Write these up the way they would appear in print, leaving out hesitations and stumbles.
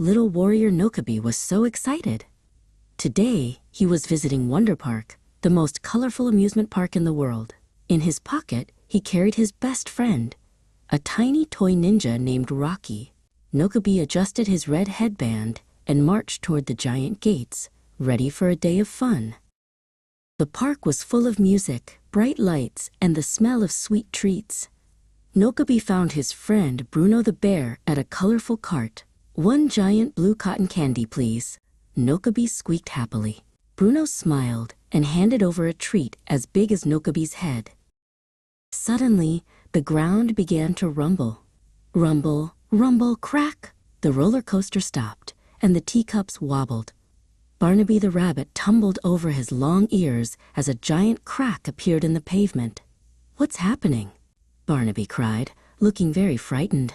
Little warrior Nokobi was so excited. Today, he was visiting Wonder Park, the most colorful amusement park in the world. In his pocket, he carried his best friend, a tiny toy ninja named Rocky. Nokobi adjusted his red headband and marched toward the giant gates, ready for a day of fun. The park was full of music, bright lights, and the smell of sweet treats. Nokobi found his friend Bruno the bear at a colorful cart. "One giant blue cotton candy, please." Nokobi squeaked happily. Bruno smiled and handed over a treat as big as Nokobi's head. Suddenly, the ground began to rumble. Rumble, rumble, crack! The roller coaster stopped, and the teacups wobbled. Barnaby the rabbit tumbled over his long ears as a giant crack appeared in the pavement. "What's happening?" Barnaby cried, looking very frightened.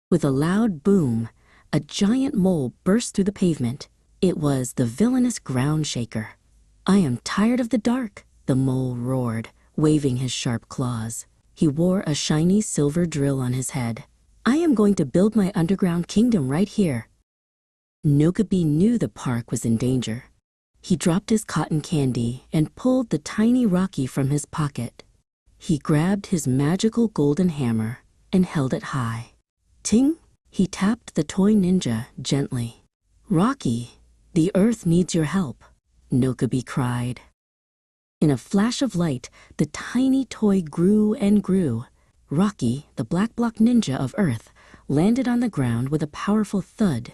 With a loud boom, a giant mole burst through the pavement. It was the villainous ground shaker. "I am tired of the dark," the mole roared, waving his sharp claws. He wore a shiny silver drill on his head. "I am going to build my underground kingdom right here." Nokobi knew the park was in danger. He dropped his cotton candy and pulled the tiny Rocky from his pocket. He grabbed his magical golden hammer and held it high. Ting! He tapped the toy ninja gently. "Rocky, the earth needs your help," Nokobi cried. In a flash of light, the tiny toy grew and grew. Rocky, the black block ninja of Earth, landed on the ground with a powerful thud.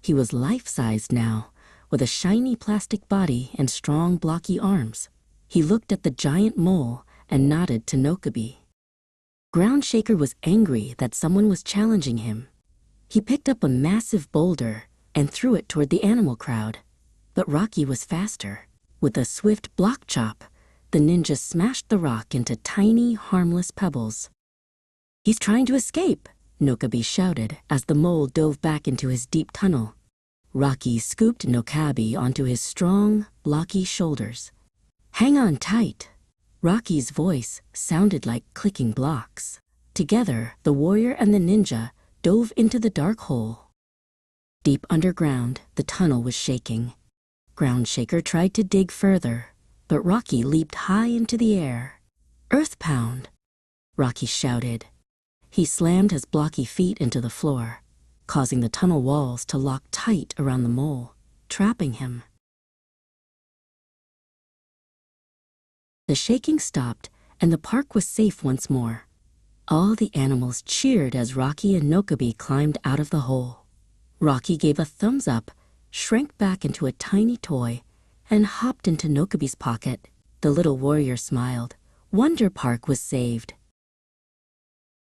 He was life-sized now, with a shiny plastic body and strong blocky arms. He looked at the giant mole and nodded to Nokobi. Ground Shaker was angry that someone was challenging him. He picked up a massive boulder and threw it toward the animal crowd. But Rocky was faster. With a swift block chop, the ninja smashed the rock into tiny, harmless pebbles. "He's trying to escape," Nokobi shouted as the mole dove back into his deep tunnel. Rocky scooped Nokobi onto his strong, blocky shoulders. "Hang on tight." Rocky's voice sounded like clicking blocks. Together, the warrior and the ninja dove into the dark hole. Deep underground, the tunnel was shaking. Ground Shaker tried to dig further, but Rocky leaped high into the air. "Earth pound!" Rocky shouted. He slammed his blocky feet into the floor, causing the tunnel walls to lock tight around the mole, trapping him. The shaking stopped, and the park was safe once more. All the animals cheered as Rocky and Nokobi climbed out of the hole. Rocky gave a thumbs up, shrank back into a tiny toy, and hopped into Nokobi's pocket. The little warrior smiled. Wonder Park was saved.